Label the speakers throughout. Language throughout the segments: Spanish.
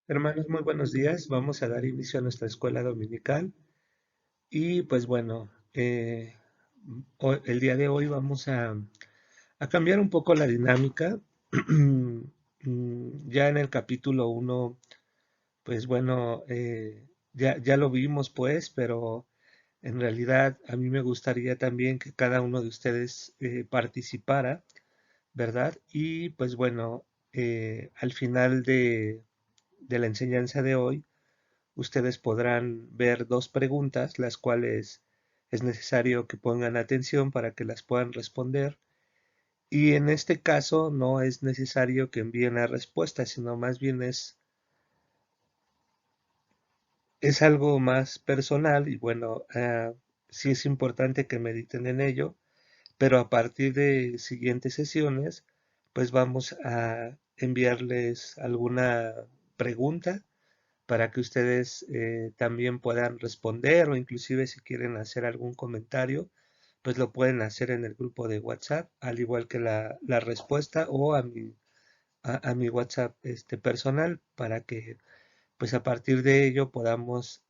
Speaker 1: Hermanos, muy buenos días. Vamos a dar inicio a nuestra escuela dominical y pues bueno, el día de hoy vamos a cambiar un poco la dinámica. Ya en el capítulo uno, pues bueno, ya lo vimos pues, pero en realidad a mí me gustaría también que cada uno de ustedes participara, ¿verdad? Y pues bueno, al final de la enseñanza de hoy, ustedes podrán ver dos preguntas, las cuales es necesario que pongan atención para que las puedan responder. Y en este caso no es necesario que envíen la respuesta, sino más bien es algo más personal y bueno, sí es importante que mediten en ello, pero a partir de siguientes sesiones, pues vamos a enviarles alguna pregunta para que ustedes también puedan responder o inclusive si quieren hacer algún comentario, pues lo pueden hacer en el grupo de WhatsApp, al igual que la respuesta o a mi WhatsApp personal para que pues a partir de ello podamos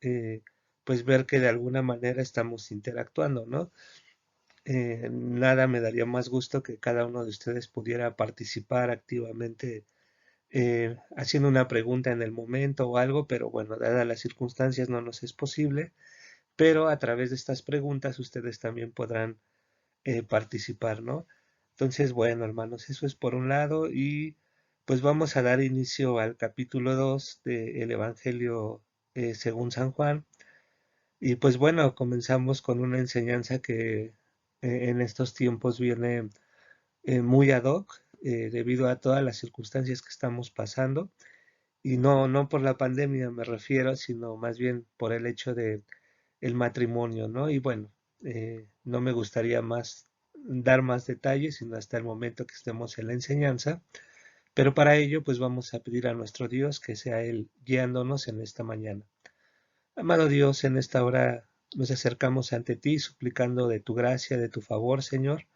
Speaker 1: pues ver que de alguna manera estamos interactuando, ¿no? Nada me daría más gusto que cada uno de ustedes pudiera participar activamente haciendo una pregunta en el momento o algo, pero bueno, dadas las circunstancias no nos es posible, pero a través de estas preguntas ustedes también podrán participar, ¿no? Entonces, bueno, hermanos, eso es por un lado y pues vamos a dar inicio al capítulo 2 del Evangelio según San Juan. Y pues bueno, comenzamos con una enseñanza que en estos tiempos viene muy ad hoc debido a todas las circunstancias que estamos pasando. Y no por la pandemia me refiero, sino más bien por el hecho de el matrimonio, ¿no? Y bueno, no me gustaría más dar más detalles, sino hasta el momento que estemos en la enseñanza. Pero para ello, pues vamos a pedir a nuestro Dios que sea Él guiándonos en esta mañana. Amado Dios, en esta hora nos acercamos ante ti, suplicando de tu gracia, de tu favor, Señor,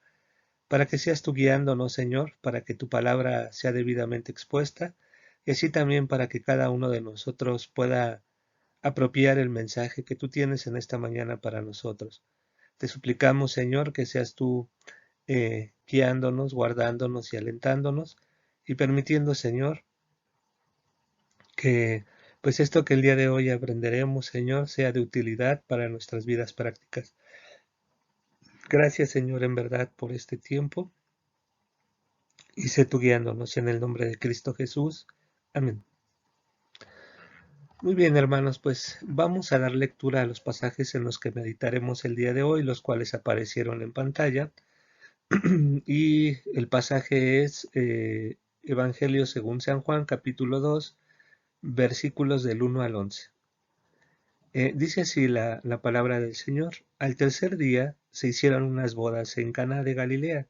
Speaker 1: para que seas tú guiándonos, Señor, para que tu palabra sea debidamente expuesta y así también para que cada uno de nosotros pueda apropiar el mensaje que tú tienes en esta mañana para nosotros. Te suplicamos, Señor, que seas tú guiándonos, guardándonos y alentándonos y permitiendo, Señor, que pues esto que el día de hoy aprenderemos, Señor, sea de utilidad para nuestras vidas prácticas. Gracias, Señor, en verdad por este tiempo y sé tú guiándonos en el nombre de Cristo Jesús. Amén. Muy bien, hermanos, pues vamos a dar lectura a los pasajes en los que meditaremos el día de hoy, los cuales aparecieron en pantalla. Y el pasaje es Evangelio según San Juan, capítulo 2, versículos del 1 al 11. Dice así la palabra del Señor. Al tercer día se hicieron unas bodas en Caná de Galilea,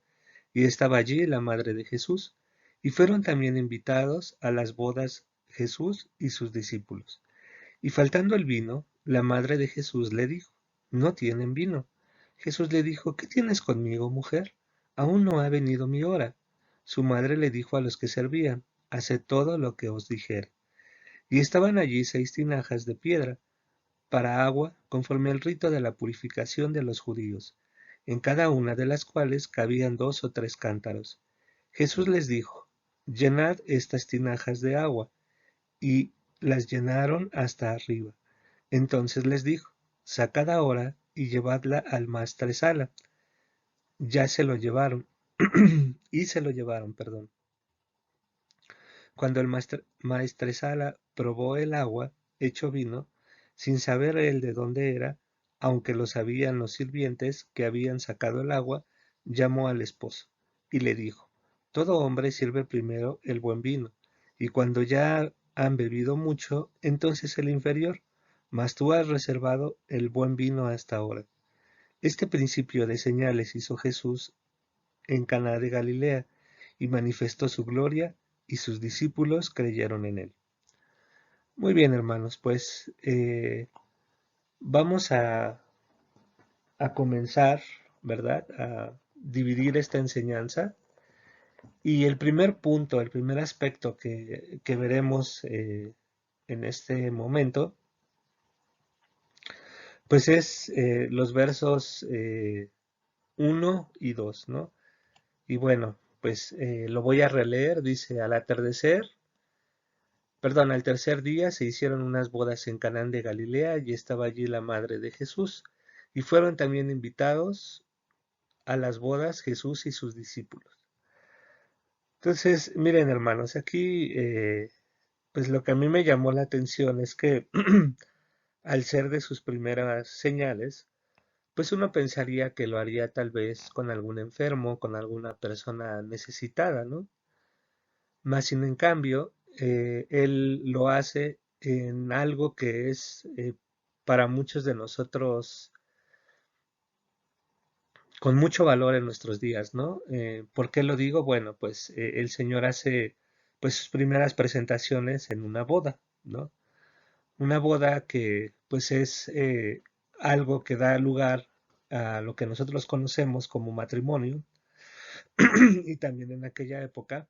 Speaker 1: y estaba allí la madre de Jesús, y fueron también invitados a las bodas Jesús y sus discípulos. Y faltando el vino, la madre de Jesús le dijo, no tienen vino. Jesús le dijo, ¿qué tienes conmigo, mujer? Aún no ha venido mi hora. Su madre le dijo a los que servían, haced todo lo que os dijere. Y estaban allí 6 tinajas de piedra para agua, conforme al rito de la purificación de los judíos, en cada una de las cuales cabían 2 o 3 cántaros. Jesús les dijo, llenad estas tinajas de agua, y las llenaron hasta arriba. Entonces les dijo, sacad ahora y llevadla al maestresala. Ya se lo llevaron, y se lo llevaron, perdón. Cuando el maestresala probó el agua hecho vino, sin saber él de dónde era, aunque lo sabían los sirvientes que habían sacado el agua, llamó al esposo y le dijo, todo hombre sirve primero el buen vino, y cuando ya han bebido mucho, entonces el inferior, mas tú has reservado el buen vino hasta ahora. Este principio de señales hizo Jesús en Caná de Galilea, y manifestó su gloria, y sus discípulos creyeron en él. Muy bien, hermanos, pues vamos a comenzar, ¿verdad? A dividir esta enseñanza. Y el primer punto, el primer aspecto que veremos en este momento, pues es los versos 1 y 2, ¿no? Y bueno, pues lo voy a releer, dice, al atardecer, perdón, al tercer día se hicieron unas bodas en Canaán de Galilea y estaba allí la madre de Jesús. Y fueron también invitados a las bodas Jesús y sus discípulos. Entonces, miren hermanos, aquí pues lo que a mí me llamó la atención es que al ser de sus primeras señales, pues uno pensaría que lo haría tal vez con algún enfermo, con alguna persona necesitada, ¿no? Más sin en cambio, él lo hace en algo que es para muchos de nosotros con mucho valor en nuestros días, ¿no? ¿Por qué lo digo? Bueno, pues el Señor hace pues sus primeras presentaciones en una boda, ¿no? Una boda que pues es algo que da lugar a lo que nosotros conocemos como matrimonio y también en aquella época,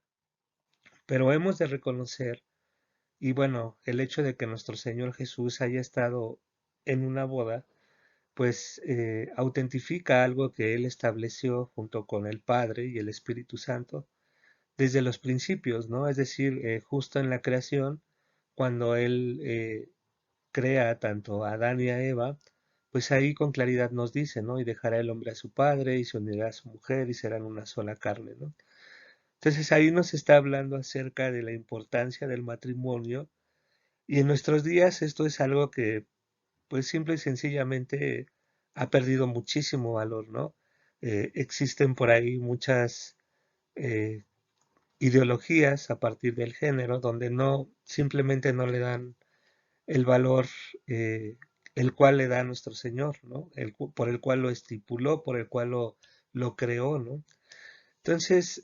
Speaker 1: pero hemos de reconocer, y bueno, el hecho de que nuestro Señor Jesús haya estado en una boda, pues autentifica algo que Él estableció junto con el Padre y el Espíritu Santo desde los principios, ¿no? Es decir, justo en la creación, cuando Él crea tanto a Adán y a Eva, pues ahí con claridad nos dice, ¿no? Y dejará el hombre a su padre y se unirá a su mujer y serán una sola carne, ¿no? Entonces ahí nos está hablando acerca de la importancia del matrimonio y en nuestros días esto es algo que pues simple y sencillamente ha perdido muchísimo valor, ¿no? Existen por ahí muchas eh, ideologías a partir del género donde no simplemente no le dan el valor eh, el cual le da a nuestro Señor, ¿no? Por el cual lo estipuló, por el cual lo creó, ¿no? Entonces,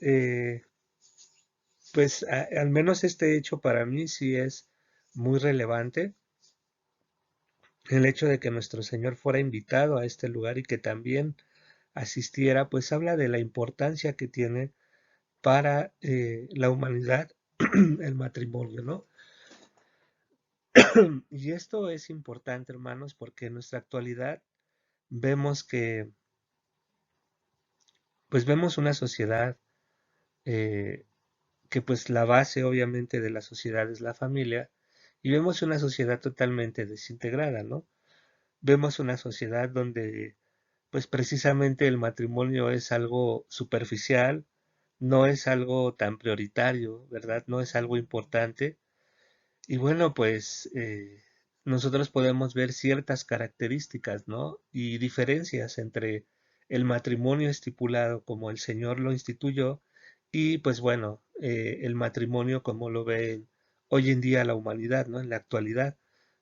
Speaker 1: pues al menos este hecho para mí sí es muy relevante, el hecho de que nuestro Señor fuera invitado a este lugar y que también asistiera, pues habla de la importancia que tiene para la humanidad el matrimonio, ¿no? Y esto es importante, hermanos, porque en nuestra actualidad vemos que, pues vemos una sociedad eh, que pues la base obviamente de la sociedad es la familia y vemos una sociedad totalmente desintegrada, ¿no? Vemos una sociedad donde pues precisamente el matrimonio es algo superficial, no es algo tan prioritario, ¿verdad? No es algo importante. Y bueno, pues nosotros podemos ver ciertas características, ¿no? Y diferencias entre el matrimonio estipulado como el Señor lo instituyó y pues bueno, el matrimonio como lo ve hoy en día la humanidad, ¿no? En la actualidad,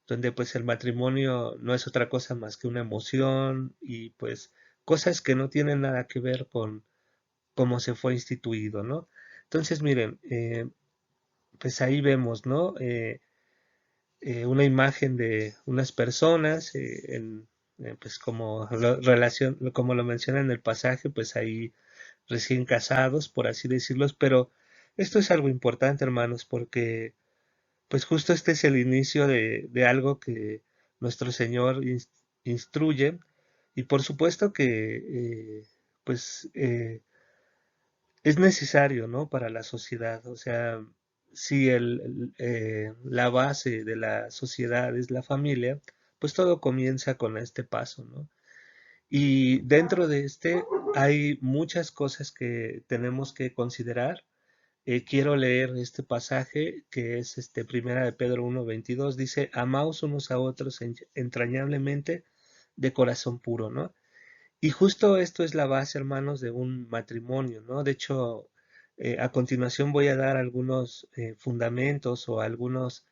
Speaker 1: donde pues el matrimonio no es otra cosa más que una emoción y pues cosas que no tienen nada que ver con cómo se fue instituido, ¿no? Entonces, miren, pues ahí vemos, ¿no? Una imagen de unas personas, pues como lo menciona en el pasaje, pues ahí recién casados, por así decirlos, pero esto es algo importante, hermanos, porque pues justo este es el inicio de algo que nuestro Señor instruye y por supuesto que pues es necesario, ¿no? Para la sociedad. O sea, si la base de la sociedad es la familia, pues todo comienza con este paso, ¿no? Y dentro de este hay muchas cosas que tenemos que considerar. Quiero leer este pasaje que es Primera de Pedro 1:22, dice, amaos unos a otros entrañablemente de corazón puro, ¿no? Y justo esto es la base, hermanos, de un matrimonio, ¿no? De hecho, a continuación voy a dar algunos fundamentos o algunos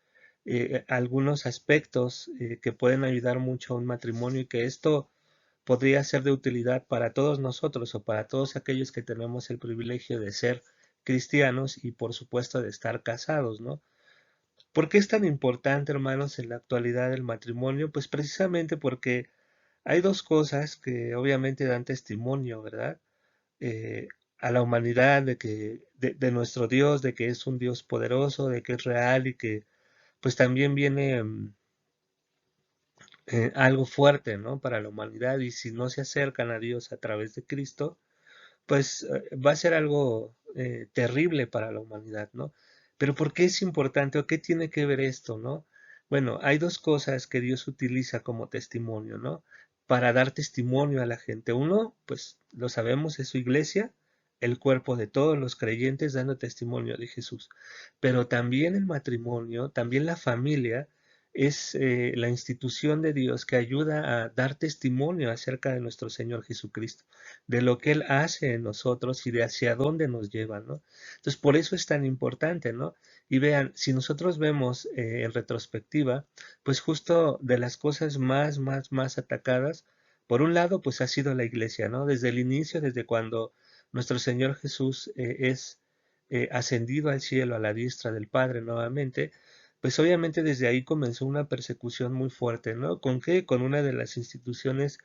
Speaker 1: aspectos que pueden ayudar mucho a un matrimonio y que esto podría ser de utilidad para todos nosotros o para todos aquellos que tenemos el privilegio de ser cristianos y por supuesto de estar casados, ¿no? ¿Por qué es tan importante, hermanos, en la actualidad el matrimonio? Pues precisamente porque hay dos cosas que obviamente dan testimonio, ¿verdad? Eh, a la humanidad de nuestro Dios, de que es un Dios poderoso, de que es real y que pues también viene algo fuerte, ¿no? Para la humanidad y si no se acercan a Dios a través de Cristo, pues va a ser algo terrible para la humanidad, ¿no? Pero ¿por qué es importante o qué tiene que ver esto, ¿no? Bueno, hay dos cosas que Dios utiliza como testimonio, ¿no? Para dar testimonio a la gente. Uno, pues lo sabemos, es su iglesia, el cuerpo de todos los creyentes dando testimonio de Jesús. Pero también el matrimonio, también la familia, es la institución de Dios que ayuda a dar testimonio acerca de nuestro Señor Jesucristo, de lo que Él hace en nosotros y de hacia dónde nos lleva, ¿no? Entonces, por eso es tan importante, ¿no? Y vean, si nosotros vemos en retrospectiva, pues justo de las cosas más atacadas, por un lado, pues ha sido la iglesia, ¿no? Desde el inicio, desde cuando nuestro Señor Jesús es ascendido al cielo a la diestra del Padre nuevamente, pues obviamente desde ahí comenzó una persecución muy fuerte, ¿no? ¿Con qué? Con una de las instituciones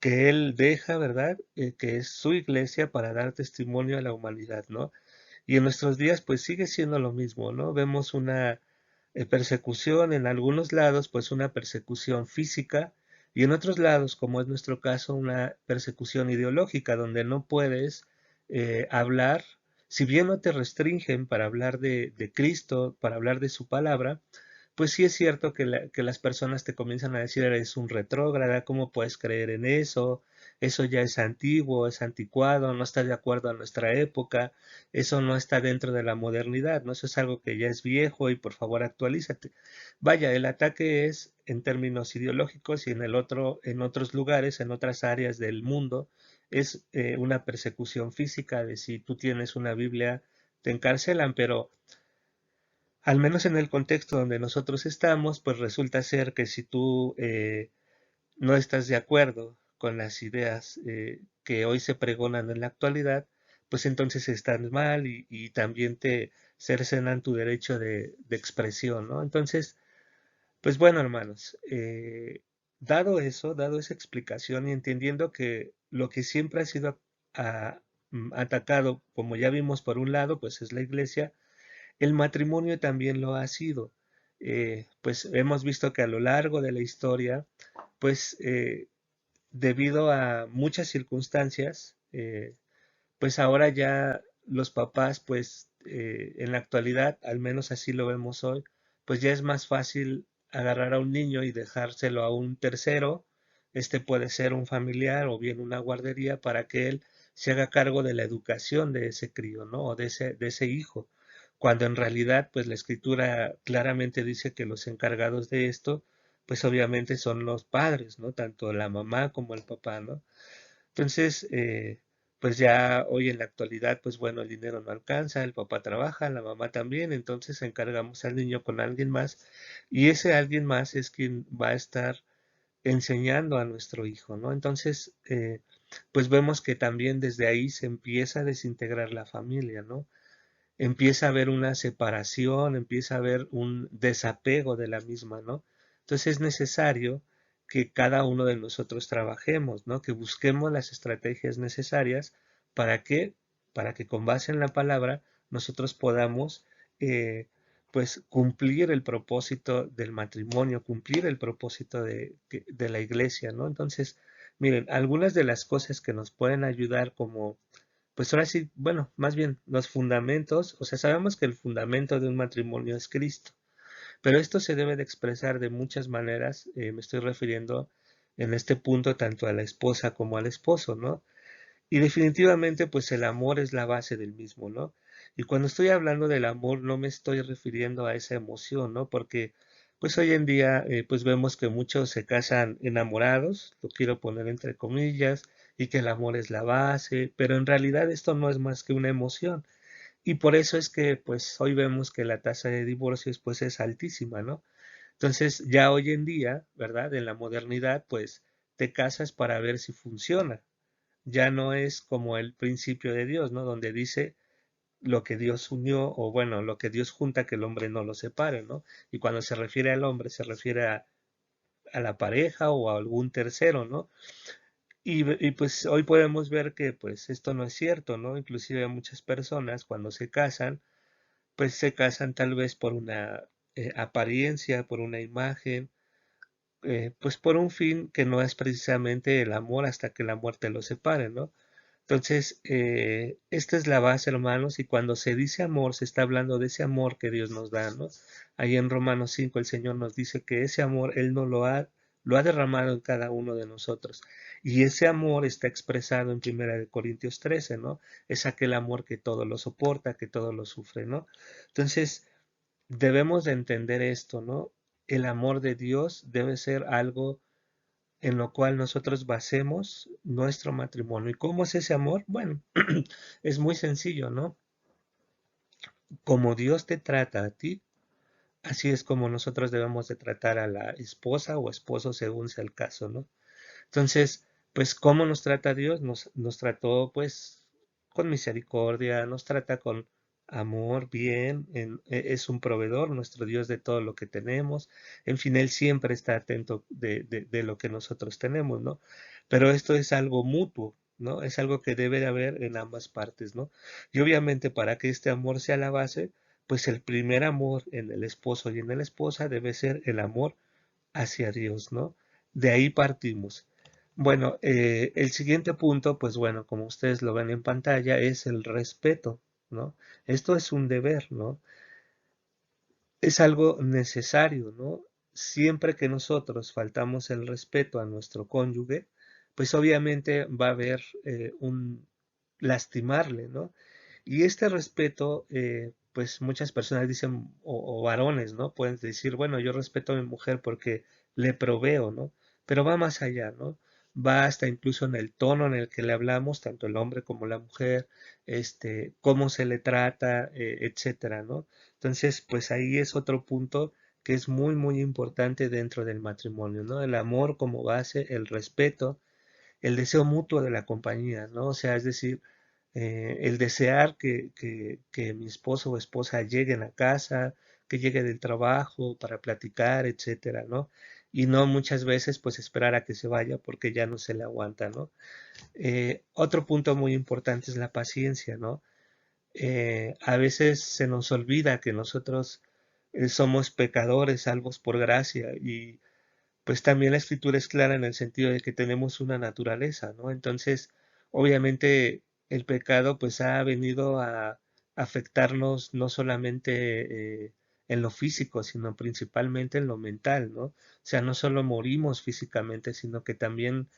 Speaker 1: que él deja, ¿verdad? Que es su iglesia para dar testimonio a la humanidad, ¿no? Y en nuestros días pues sigue siendo lo mismo, ¿no? Vemos una persecución en algunos lados, pues una persecución física y en otros lados, como es nuestro caso, una persecución ideológica donde no puedes hablar, si bien no te restringen para hablar de Cristo, para hablar de su palabra, pues sí es cierto que, que las personas te comienzan a decir, eres un retrógrada, ¿cómo puedes creer en eso? Eso ya es antiguo, es anticuado, no está de acuerdo a nuestra época, eso no está dentro de la modernidad, ¿no? Eso es algo que ya es viejo y por favor actualízate. Vaya, el ataque es en términos ideológicos y en el otro, en otros lugares, en otras áreas del mundo, es una persecución física de si tú tienes una Biblia, te encarcelan, pero al menos en el contexto donde nosotros estamos, pues resulta ser que si tú no estás de acuerdo con las ideas que hoy se pregonan en la actualidad, pues entonces estás mal y también te cercenan tu derecho de expresión, ¿no? Entonces, pues bueno, hermanos, dado eso, dado esa explicación y entendiendo que lo que siempre ha sido atacado, como ya vimos por un lado, pues es la iglesia, el matrimonio también lo ha sido. Pues hemos visto que a lo largo de la historia, pues debido a muchas circunstancias, pues ahora ya los papás, pues en la actualidad, al menos así lo vemos hoy, pues ya es más fácil agarrar a un niño y dejárselo a un tercero, este puede ser un familiar o bien una guardería para que él se haga cargo de la educación de ese crío, ¿no? O de ese hijo, cuando en realidad, pues la escritura claramente dice que los encargados de esto, pues obviamente son los padres, ¿no? Tanto la mamá como el papá, ¿no? Entonces, pues ya hoy en la actualidad, pues bueno, el dinero no alcanza, el papá trabaja, la mamá también, entonces encargamos al niño con alguien más y ese alguien más es quien va a estar enseñando a nuestro hijo, ¿no? Entonces, pues vemos que también desde ahí se empieza a desintegrar la familia, ¿no? Empieza a haber una separación, empieza a haber un desapego de la misma, ¿no? Entonces es necesario que cada uno de nosotros trabajemos, ¿no? Que busquemos las estrategias necesarias para que, para que con base en la palabra nosotros podamos, eh, pues, cumplir el propósito del matrimonio, cumplir el propósito de la iglesia, ¿no? Entonces, miren, algunas de las cosas que nos pueden ayudar como pues ahora sí, bueno, más bien los fundamentos, o sea, sabemos que el fundamento de un matrimonio es Cristo, pero esto se debe de expresar de muchas maneras, me estoy refiriendo en este punto tanto a la esposa como al esposo, ¿no? Y definitivamente, pues el amor es la base del mismo, ¿no? Y cuando estoy hablando del amor, no me estoy refiriendo a esa emoción, ¿no? Porque, pues hoy en día, pues vemos que muchos se casan enamorados, lo quiero poner entre comillas, y que el amor es la base, pero en realidad esto no es más que una emoción. Y por eso es que, pues hoy vemos que la tasa de divorcios, pues es altísima, ¿no? Entonces, ya hoy en día, ¿verdad? En la modernidad, pues te casas para ver si funciona, ya no es como el principio de Dios, ¿no? Donde dice lo que Dios unió, o bueno, lo que Dios junta, que el hombre no lo separe, ¿no? Y cuando se refiere al hombre, se refiere a la pareja o a algún tercero, ¿no? Y pues hoy podemos ver que pues esto no es cierto, ¿no? Inclusive muchas personas cuando se casan, pues se casan tal vez por una apariencia, por una imagen, pues por un fin que no es precisamente el amor hasta que la muerte los separe, ¿no? Entonces, esta es la base, hermanos, y cuando se dice amor, se está hablando de ese amor que Dios nos da, ¿no? Ahí en Romanos 5 el Señor nos dice que ese amor Él no lo ha derramado en cada uno de nosotros. Y ese amor está expresado en Primera de Corintios 13, ¿no? Es aquel amor que todo lo soporta, que todo lo sufre, ¿no? Entonces, debemos de entender esto, ¿no? El amor de Dios debe ser algo en lo cual nosotros basemos nuestro matrimonio. ¿Y cómo es ese amor? Bueno, es muy sencillo, ¿no? Como Dios te trata a ti, así es como nosotros debemos de tratar a la esposa o esposo según sea el caso, ¿no? Entonces, pues, ¿cómo nos trata Dios? Nos trató, pues, con misericordia, nos trata con amor, bien, es un proveedor, nuestro Dios de todo lo que tenemos. En fin, Él siempre está atento de lo que nosotros tenemos, ¿no? Pero esto es algo mutuo, ¿no? Es algo que debe de haber en ambas partes, ¿no? Y obviamente para que este amor sea la base, pues el primer amor en el esposo y en la esposa debe ser el amor hacia Dios, ¿no? De ahí partimos. Bueno, el siguiente punto, pues bueno, como ustedes lo ven en pantalla, es el respeto, ¿no? Esto es un deber, ¿no? Es algo necesario, ¿no? Siempre que nosotros faltamos el respeto a nuestro cónyuge, pues obviamente va a haber un lastimarle, ¿no? Y este respeto, pues muchas personas dicen, o varones, ¿no? Pueden decir, bueno, yo respeto a mi mujer porque le proveo, ¿no? Pero va más allá, ¿no? Va hasta incluso en el tono en el que le hablamos, tanto el hombre como la mujer, cómo se le trata, etcétera, ¿no? Entonces, pues ahí es otro punto que es muy, muy importante dentro del matrimonio, ¿no? El amor como base, el respeto, el deseo mutuo de la compañía, ¿no? O sea, es decir, el desear que mi esposo o esposa lleguen a casa, que llegue del trabajo para platicar, etcétera, ¿no? Y no muchas veces pues esperar a que se vaya porque ya no se le aguanta, ¿no? Otro punto muy importante es la paciencia, ¿no? A veces se nos olvida que nosotros somos pecadores salvos por gracia y pues también la escritura es clara en el sentido de que tenemos una naturaleza, ¿no? Entonces, obviamente el pecado pues ha venido a afectarnos no solamente en lo físico, sino principalmente en lo mental, ¿no? O sea, no solo morimos físicamente, sino que también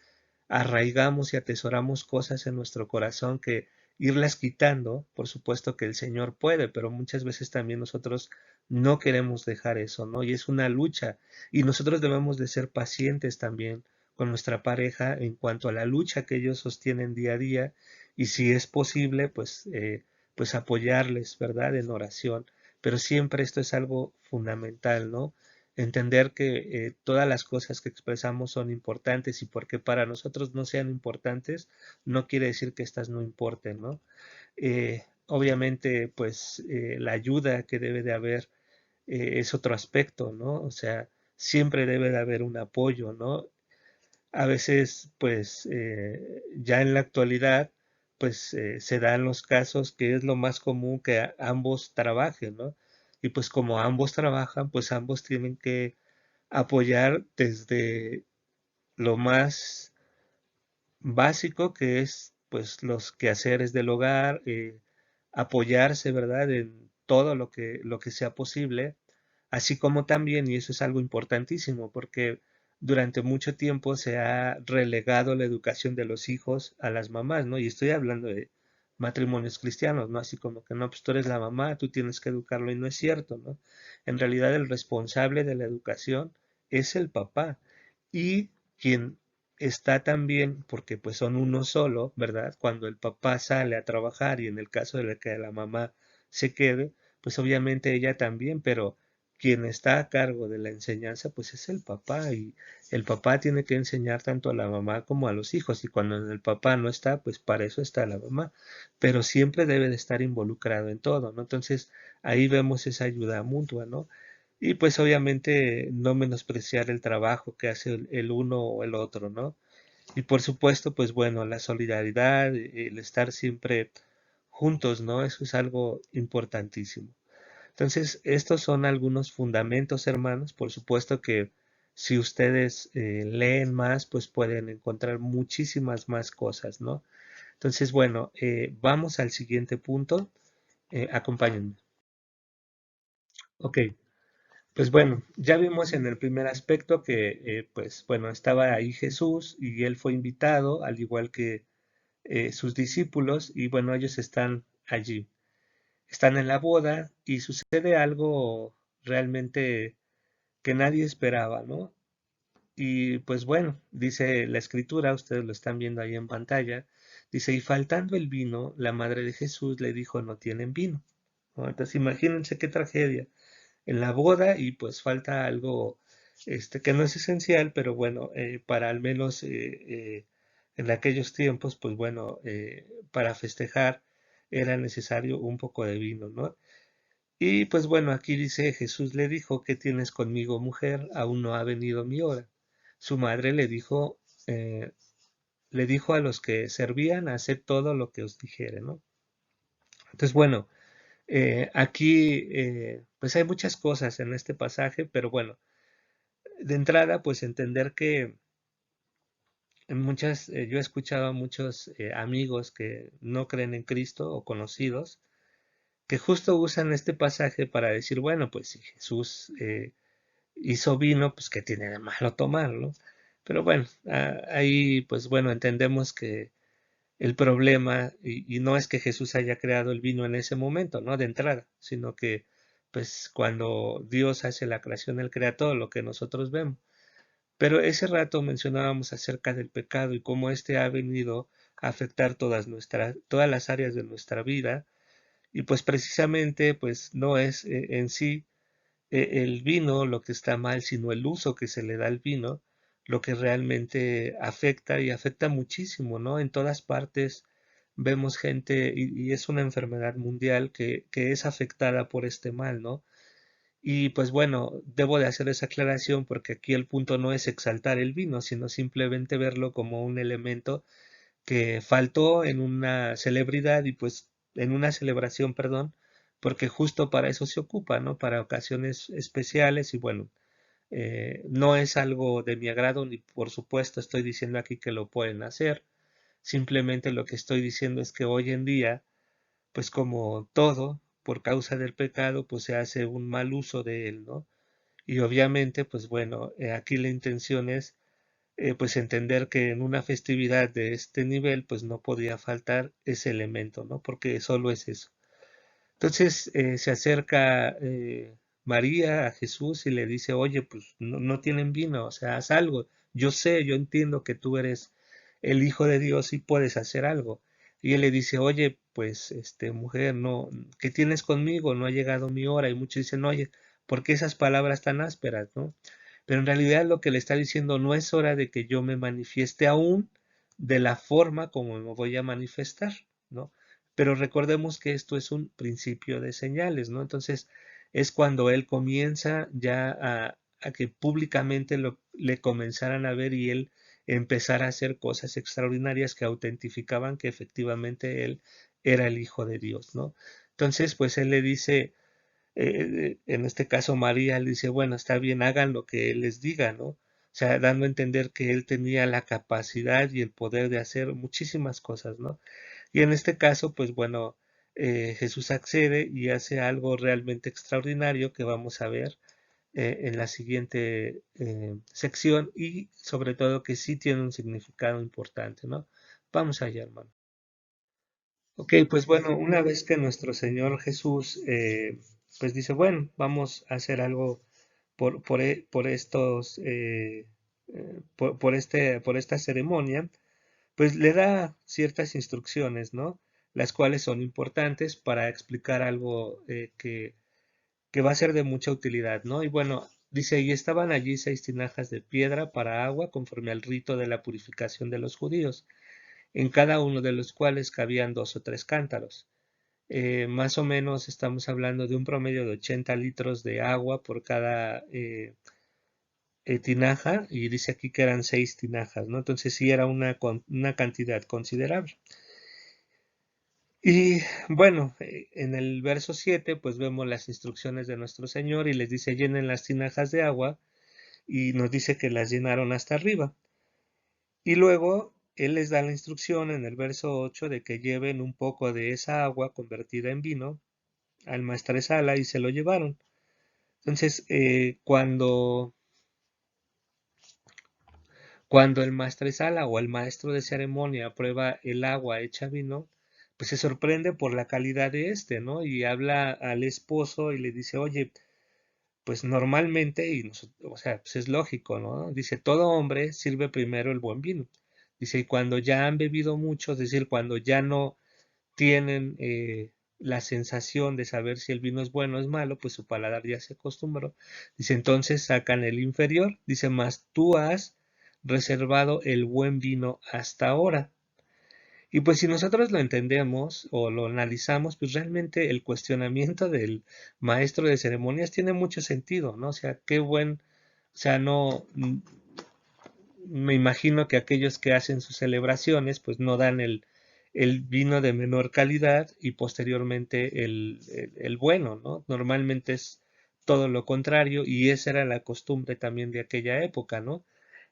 Speaker 1: arraigamos y atesoramos cosas en nuestro corazón que irlas quitando, por supuesto que el Señor puede, pero muchas veces también nosotros no queremos dejar eso, ¿no? Y es una lucha y nosotros debemos de ser pacientes también con nuestra pareja en cuanto a la lucha que ellos sostienen día a día y si es posible, pues apoyarles, ¿verdad? En oración. Pero siempre esto es algo fundamental, ¿no? Entender que todas las cosas que expresamos son importantes y porque para nosotros no sean importantes, no quiere decir que éstas no importen, ¿no? Obviamente, pues la ayuda que debe de haber es otro aspecto, ¿no? O sea, siempre debe de haber un apoyo, ¿no? A veces, pues ya en la actualidad, pues se dan los casos que es lo más común que ambos trabajen, ¿no? Y pues como ambos trabajan, pues ambos tienen que apoyar desde lo más básico que es pues los quehaceres del hogar, apoyarse, ¿verdad? En todo lo que sea posible, así como también, y eso es algo importantísimo, porque durante mucho tiempo se ha relegado la educación de los hijos a las mamás, ¿no? Y estoy hablando de matrimonios cristianos, ¿no? Así como que no, pues tú eres la mamá, tú tienes que educarlo y no es cierto, ¿no? En realidad el responsable de la educación es el papá y quien está también, porque pues son uno solo, ¿verdad? Cuando el papá sale a trabajar y en el caso de que la mamá se quede, pues obviamente ella también, pero quien está a cargo de la enseñanza, pues es el papá y el papá tiene que enseñar tanto a la mamá como a los hijos y cuando el papá no está, pues para eso está la mamá, pero siempre debe de estar involucrado en todo, ¿no? Entonces ahí vemos esa ayuda mutua, ¿no? Y pues obviamente no menospreciar el trabajo que hace el uno o el otro, ¿no? Y por supuesto, pues bueno, la solidaridad, el estar siempre juntos, ¿no? Eso es algo importantísimo. Entonces, estos son algunos fundamentos, hermanos. Por supuesto que si ustedes leen más, pues pueden encontrar muchísimas más cosas, ¿no? Entonces, bueno, vamos al siguiente punto. Acompáñenme. Ok, pues bueno, ya vimos en el primer aspecto que, pues bueno, estaba ahí Jesús y él fue invitado, al igual que sus discípulos, y bueno, ellos están allí. Están en la boda y sucede algo realmente que nadie esperaba, ¿no? Y pues bueno, dice la escritura, ustedes lo están viendo ahí en pantalla, dice, y faltando el vino, la madre de Jesús le dijo, no tienen vino, ¿no? Entonces imagínense qué tragedia en la boda y pues falta algo que no es esencial, pero bueno, para al menos en aquellos tiempos, pues bueno, para festejar era necesario un poco de vino, ¿no? Y pues bueno, aquí dice, Jesús le dijo, ¿qué tienes conmigo, mujer? Aún no ha venido mi hora. Su madre eh, le dijo a los que servían, haced todo lo que os dijere, ¿no? Entonces, bueno, aquí pues hay muchas cosas en este pasaje, pero bueno, de entrada, pues entender que yo he escuchado a muchos amigos que no creen en Cristo o conocidos, que justo usan este pasaje para decir, bueno, pues si Jesús hizo vino, pues qué tiene de malo tomarlo. Pero bueno, ahí pues bueno, entendemos que el problema, y no es que Jesús haya creado el vino en ese momento, ¿no? De entrada, sino que pues cuando Dios hace la creación, Él crea todo lo que nosotros vemos. Pero ese rato mencionábamos acerca del pecado y cómo éste ha venido a afectar todas las áreas de nuestra vida, y pues precisamente pues no es en sí el vino lo que está mal, sino el uso que se le da al vino, lo que realmente afecta y afecta muchísimo, ¿no? En todas partes vemos gente y es una enfermedad mundial que es afectada por este mal, ¿no? Y pues bueno, debo de hacer esa aclaración porque aquí el punto no es exaltar el vino, sino simplemente verlo como un elemento que faltó en una celebridad y pues en una celebración, perdón, porque justo para eso se ocupa, ¿no? Para ocasiones especiales y bueno, no es algo de mi agrado ni por supuesto estoy diciendo aquí que lo pueden hacer, simplemente lo que estoy diciendo es que hoy en día, pues como todo, por causa del pecado, pues se hace un mal uso de él, ¿no? Y obviamente, pues bueno, aquí la intención es pues entender que en una festividad de este nivel pues no podía faltar ese elemento, ¿no? Porque solo es eso. Entonces se acerca María a Jesús y le dice, oye, pues no tienen vino, o sea, haz algo. Yo sé, yo entiendo que tú eres el Hijo de Dios y puedes hacer algo. Y él le dice, oye, pues, mujer, no, ¿qué tienes conmigo? No ha llegado mi hora. Y muchos dicen, oye, ¿por qué esas palabras tan ásperas, no? Pero en realidad lo que le está diciendo no es hora de que yo me manifieste aún de la forma como me voy a manifestar, ¿no? Pero recordemos que esto es un principio de señales, ¿no? Entonces es cuando él comienza ya a que públicamente le comenzaran a ver y él empezar a hacer cosas extraordinarias que autentificaban que efectivamente él era el Hijo de Dios, ¿no? Entonces, pues él le dice, en este caso María le dice, bueno, está bien, hagan lo que él les diga, ¿no? O sea, dando a entender que él tenía la capacidad y el poder de hacer muchísimas cosas, ¿no? Y en este caso, pues bueno, Jesús accede y hace algo realmente extraordinario que vamos a ver en la siguiente sección y sobre todo que sí tiene un significado importante, ¿no? Vamos allá, hermano. Ok, pues bueno, una vez que nuestro Señor Jesús pues dice, bueno, vamos a hacer algo por estos, por esta ceremonia, pues le da ciertas instrucciones, ¿no? Las cuales son importantes para explicar algo que va a ser de mucha utilidad, ¿no? Y bueno, dice, y estaban allí 6 tinajas de piedra para agua conforme al rito de la purificación de los judíos, en cada uno de los cuales cabían 2 o 3 cántaros. Más o menos estamos hablando de un promedio de 80 litros de agua por cada tinaja, y dice aquí que eran 6 tinajas, ¿no? Entonces sí era una cantidad considerable. Y bueno, en el verso 7 pues vemos las instrucciones de nuestro Señor y les dice llenen las tinajas de agua y nos dice que las llenaron hasta arriba. Y luego Él les da la instrucción en el verso 8 de que lleven un poco de esa agua convertida en vino al maestresala y se lo llevaron. Entonces, cuando el maestresala o el maestro de ceremonia prueba el agua hecha vino, pues se sorprende por la calidad de este, ¿no? Y habla al esposo y le dice, oye, pues normalmente, o sea, pues es lógico, ¿no? Dice, todo hombre sirve primero el buen vino. Dice, y cuando ya han bebido mucho, es decir, cuando ya no tienen la sensación de saber si el vino es bueno o es malo, pues su paladar ya se acostumbró. Dice, entonces sacan el inferior. Dice, más tú has reservado el buen vino hasta ahora. Y pues si nosotros lo entendemos o lo analizamos, pues realmente el cuestionamiento del maestro de ceremonias tiene mucho sentido, ¿no? O sea, qué buen, o sea, no, me imagino que aquellos que hacen sus celebraciones, pues no dan el vino de menor calidad y posteriormente el bueno, ¿no? Normalmente es todo lo contrario y esa era la costumbre también de aquella época, ¿no?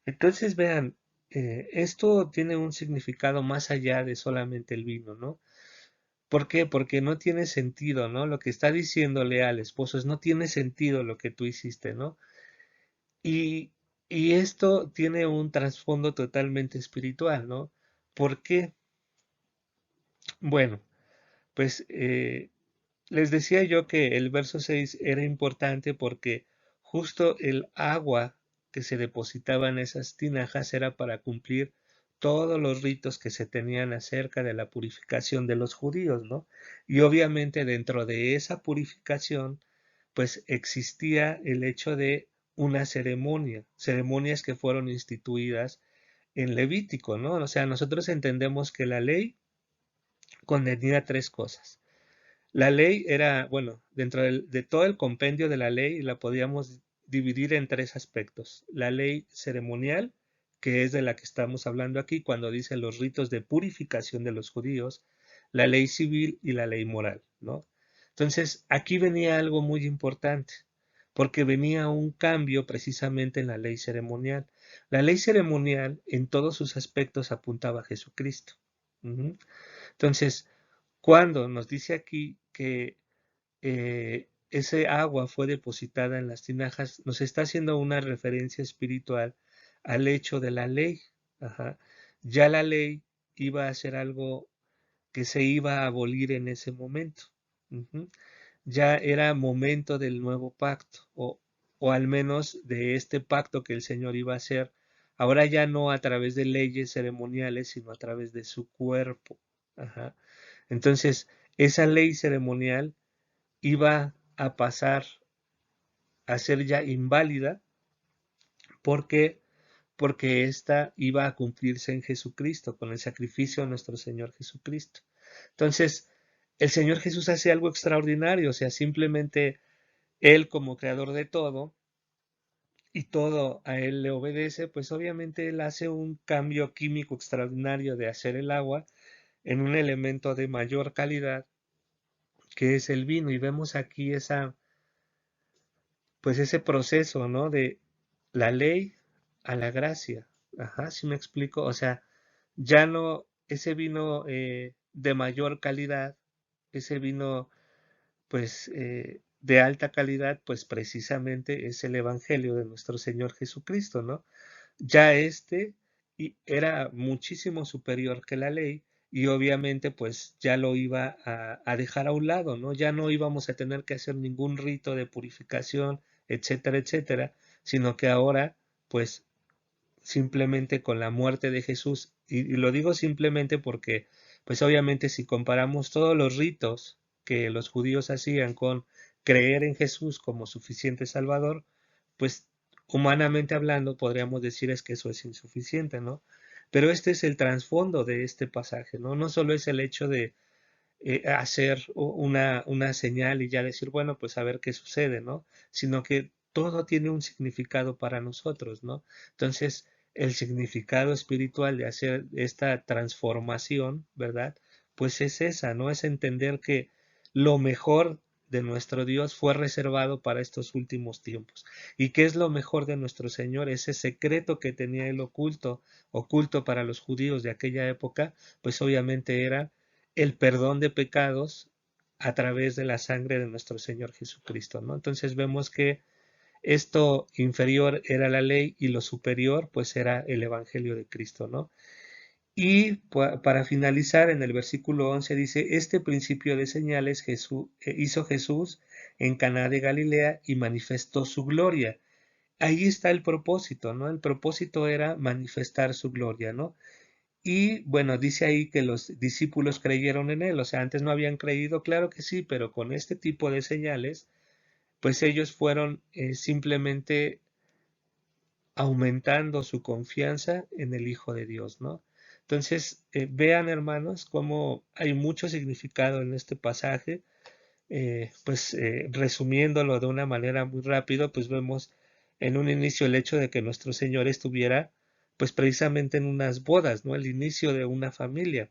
Speaker 1: Entonces, vean, esto tiene un significado más allá de solamente el vino, ¿no? ¿Por qué? Porque no tiene sentido, ¿no? Lo que está diciéndole al esposo es no tiene sentido lo que tú hiciste, ¿no? Y, y esto tiene un trasfondo totalmente espiritual, ¿no? ¿Por qué? Bueno, pues les decía yo que el verso 6 era importante porque justo el agua que se depositaba en esas tinajas era para cumplir todos los ritos que se tenían acerca de la purificación de los judíos, ¿no? Y obviamente dentro de esa purificación, pues existía el hecho de una ceremonia, ceremonias que fueron instituidas en Levítico, ¿no? O sea, nosotros entendemos que la ley contenía tres cosas. La ley era, bueno, dentro de todo el compendio de la ley la podíamos dividir en tres aspectos. La ley ceremonial, que es de la que estamos hablando aquí cuando dice los ritos de purificación de los judíos, la ley civil y la ley moral, ¿no? Entonces, aquí venía algo muy importante, porque venía un cambio precisamente en la ley ceremonial. La ley ceremonial en todos sus aspectos apuntaba a Jesucristo. Ujú. Entonces, cuando nos dice aquí que ese agua fue depositada en las tinajas, nos está haciendo una referencia espiritual al hecho de la ley. Ajá. Ya la ley iba a ser algo que se iba a abolir en ese momento. Ujú. Ya era momento del nuevo pacto, o al menos de este pacto que el Señor iba a hacer, ahora ya no a través de leyes ceremoniales, sino a través de su cuerpo. Ajá. Entonces, esa ley ceremonial iba a pasar a ser ya inválida porque porque ésta iba a cumplirse en Jesucristo, con el sacrificio de nuestro Señor Jesucristo. Entonces, el Señor Jesús hace algo extraordinario, o sea, simplemente Él como creador de todo y todo a Él le obedece, pues obviamente Él hace un cambio químico extraordinario de hacer el agua en un elemento de mayor calidad que es el vino y vemos aquí pues ese proceso, ¿no? De la ley a la gracia. Ajá, ¿sí me explico? O sea, ya no, ese vino de mayor calidad, ese vino, pues, de alta calidad, pues precisamente es el Evangelio de nuestro Señor Jesucristo, ¿no? Ya era muchísimo superior que la ley y obviamente pues ya lo iba a dejar a un lado, ¿no? Ya no íbamos a tener que hacer ningún rito de purificación, etcétera, etcétera, sino que ahora pues simplemente con la muerte de Jesús, y lo digo simplemente porque pues obviamente si comparamos todos los ritos que los judíos hacían con creer en Jesús como suficiente Salvador, pues humanamente hablando podríamos decir es que eso es insuficiente, ¿no? Pero este es el trasfondo de este pasaje, ¿no? No solo es el hecho de hacer una señal y ya decir, bueno, pues a ver qué sucede, ¿no? Sino que todo tiene un significado para nosotros, ¿no? Entonces, el significado espiritual de hacer esta transformación, ¿verdad? pues es esa, ¿no? Es entender que lo mejor de nuestro Dios fue reservado para estos últimos tiempos. ¿Y qué es lo mejor de nuestro Señor? Ese secreto que tenía el oculto para los judíos de aquella época, pues obviamente era el perdón de pecados a través de la sangre de nuestro Señor Jesucristo, ¿no? Entonces vemos que esto inferior era la ley y lo superior pues era el Evangelio de Cristo, ¿no? Y para finalizar, en el versículo 11 dice, este principio de señales hizo Jesús en Caná de Galilea y manifestó su gloria. Ahí está el propósito, ¿no? El propósito era manifestar su gloria, ¿no? Y bueno, dice ahí que los discípulos creyeron en él, o sea, antes no habían creído, claro que sí, pero con este tipo de señales, pues ellos fueron simplemente aumentando su confianza en el Hijo de Dios, ¿no? Entonces, vean hermanos cómo hay mucho significado en este pasaje. Resumiéndolo de una manera muy rápido, pues vemos en un inicio el hecho de que nuestro Señor estuviera pues precisamente en unas bodas, ¿no? El inicio de una familia.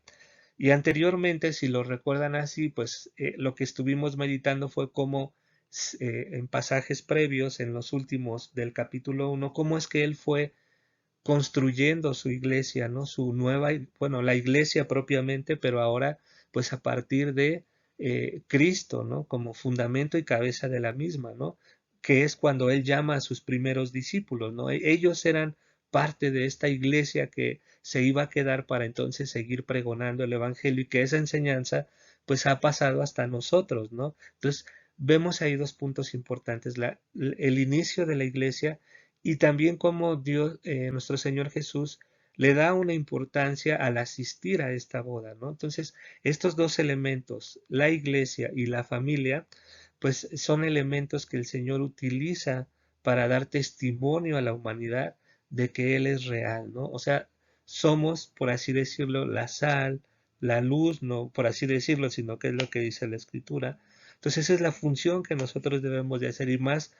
Speaker 1: Y anteriormente, si lo recuerdan así, pues lo que estuvimos meditando fue cómo en pasajes previos, en los últimos del capítulo 1, cómo es que Él fue construyendo su iglesia, ¿no? Su nueva, bueno, la iglesia propiamente, pero ahora pues a partir de Cristo, ¿no? Como fundamento y cabeza de la misma, ¿no? Que es cuando Él llama a sus primeros discípulos, ¿no? Ellos eran parte de esta iglesia que se iba a quedar para entonces seguir pregonando el Evangelio y que esa enseñanza pues ha pasado hasta nosotros, ¿no? Entonces vemos ahí dos puntos importantes, el inicio de la iglesia y también cómo Dios, nuestro Señor Jesús, le da una importancia al asistir a esta boda, ¿no? Entonces, estos dos elementos, la iglesia y la familia, pues son elementos que el Señor utiliza para dar testimonio a la humanidad de que Él es real, ¿no? O sea, somos, por así decirlo, la sal, la luz, no por así decirlo, sino que es lo que dice la Escritura. Entonces, esa es la función que nosotros debemos de hacer y más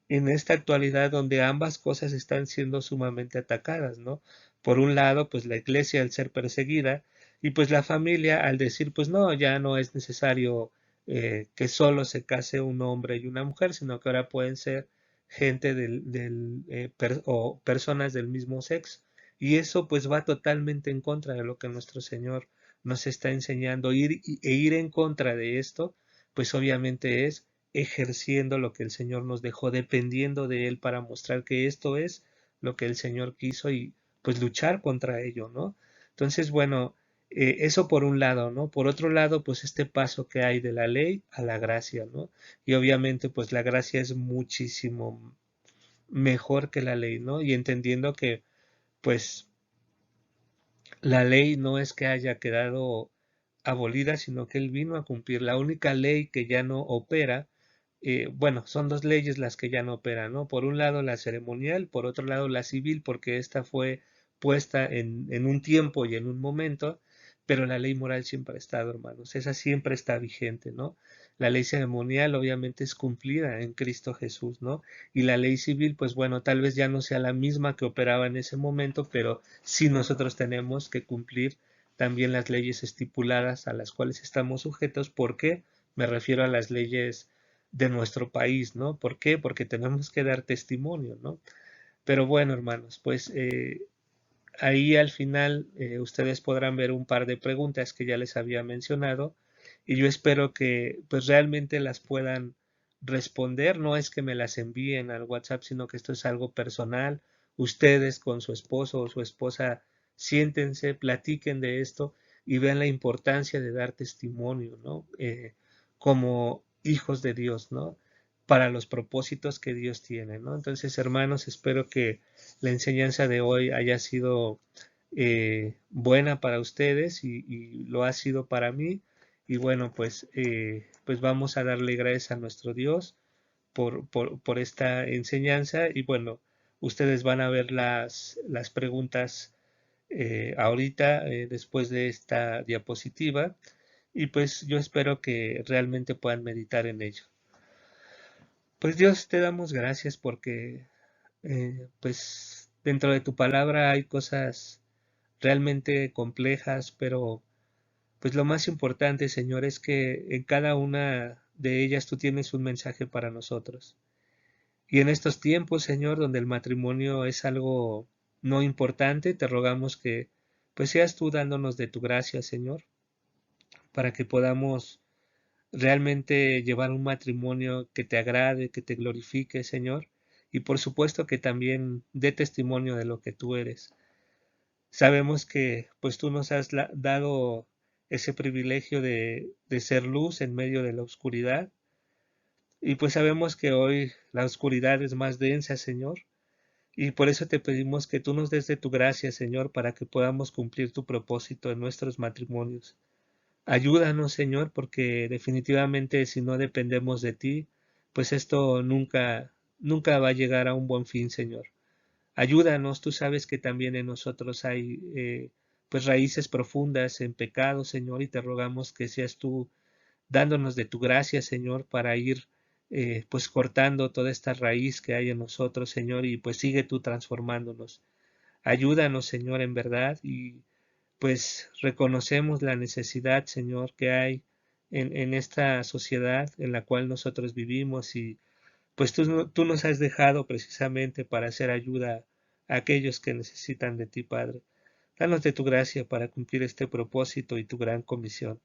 Speaker 1: en esta actualidad donde ambas cosas están siendo sumamente atacadas, ¿no? Por un lado, pues la iglesia al ser perseguida y pues la familia al decir, pues no, ya no es necesario que solo se case un hombre y una mujer, sino que ahora pueden ser gente o personas del mismo sexo. Y eso pues va totalmente en contra de lo que nuestro Señor nos está enseñando. Ir en contra de esto, pues obviamente es ejerciendo lo que el Señor nos dejó, dependiendo de Él para mostrar que esto es lo que el Señor quiso y pues luchar contra ello, ¿no? Entonces, bueno, eso por un lado, ¿no? Por otro lado, pues este paso que hay de la ley a la gracia, ¿no? Y obviamente, pues la gracia es muchísimo mejor que la ley, ¿no? Y entendiendo que, pues, la ley no es que haya quedado abolida, sino que él vino a cumplir. La única ley que ya no opera, bueno, son dos leyes las que ya no operan, ¿no? Por un lado la ceremonial, por otro lado la civil, porque esta fue puesta en un tiempo y en un momento, pero la ley moral siempre ha estado, hermanos, esa siempre está vigente, ¿no? La ley ceremonial obviamente es cumplida en Cristo Jesús, ¿no? Y la ley civil, pues bueno, tal vez ya no sea la misma que operaba en ese momento, pero sí nosotros tenemos que cumplir también las leyes estipuladas a las cuales estamos sujetos. ¿Por qué? Me refiero a las leyes de nuestro país, ¿no? ¿Por qué? Porque tenemos que dar testimonio, ¿no? Pero bueno, hermanos, pues ahí al final ustedes podrán ver un par de preguntas que ya les había mencionado y yo espero que pues realmente las puedan responder. No es que me las envíen al WhatsApp, sino que esto es algo personal. Ustedes con su esposo o su esposa siéntense, platiquen de esto y vean la importancia de dar testimonio, ¿no? Como hijos de Dios, ¿no? Para los propósitos que Dios tiene, ¿no? Entonces, hermanos, espero que la enseñanza de hoy haya sido buena para ustedes y lo ha sido para mí. Y bueno, pues vamos a darle gracias a nuestro Dios por esta enseñanza. Y bueno, ustedes van a ver las preguntas ahorita después de esta diapositiva. Y pues yo espero que realmente puedan meditar en ello. Pues Dios, te damos gracias porque pues dentro de tu palabra hay cosas realmente complejas, pero pues lo más importante, Señor, es que en cada una de ellas tú tienes un mensaje para nosotros. Y en estos tiempos, Señor, donde el matrimonio es algo no importante, te rogamos que pues seas tú dándonos de tu gracia, Señor, para que podamos realmente llevar un matrimonio que te agrade, que te glorifique, Señor, y por supuesto que también dé testimonio de lo que tú eres. Sabemos que pues tú nos has dado ese privilegio de ser luz en medio de la oscuridad, y pues sabemos que hoy la oscuridad es más densa, Señor, y por eso te pedimos que tú nos des de tu gracia, Señor, para que podamos cumplir tu propósito en nuestros matrimonios. Ayúdanos, Señor, porque definitivamente si no dependemos de ti, pues esto nunca va a llegar a un buen fin, Señor. Ayúdanos, tú sabes que también en nosotros hay pues raíces profundas en pecado, Señor, y te rogamos que seas tú dándonos de tu gracia, Señor, para ir pues cortando toda esta raíz que hay en nosotros, Señor, y pues sigue tú transformándonos. Ayúdanos, Señor, en verdad, y pues reconocemos la necesidad, Señor, que hay en esta sociedad en la cual nosotros vivimos y pues tú nos has dejado precisamente para hacer ayuda a aquellos que necesitan de ti, Padre. Danos de tu gracia para cumplir este propósito y tu gran comisión.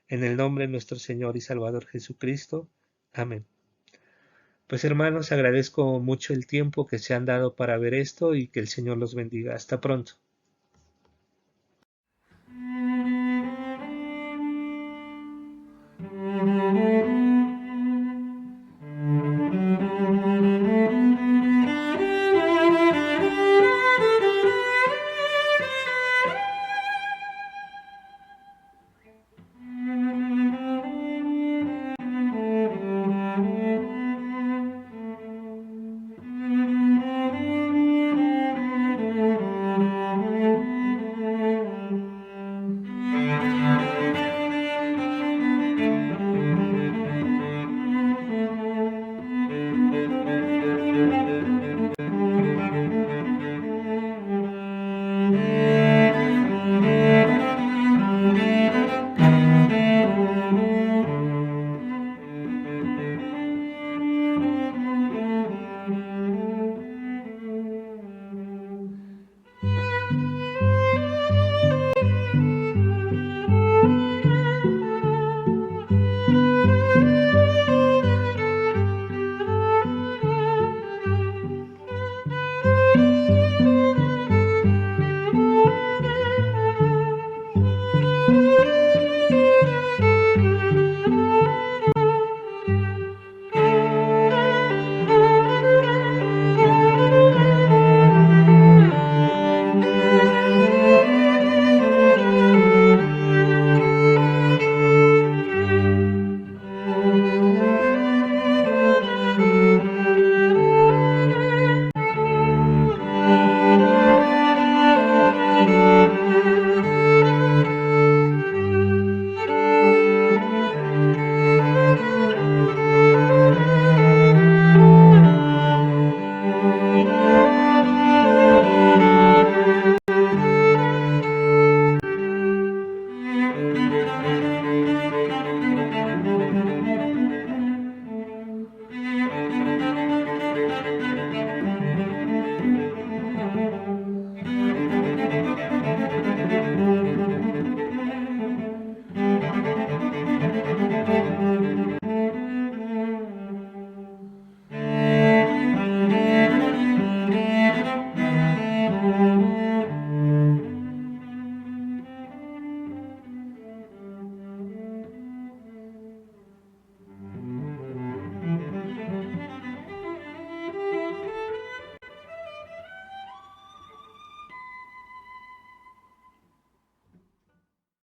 Speaker 1: En el nombre de nuestro Señor y Salvador Jesucristo. Amén. Pues hermanos, agradezco mucho el tiempo que se han dado para ver esto y que el Señor los bendiga. Hasta pronto.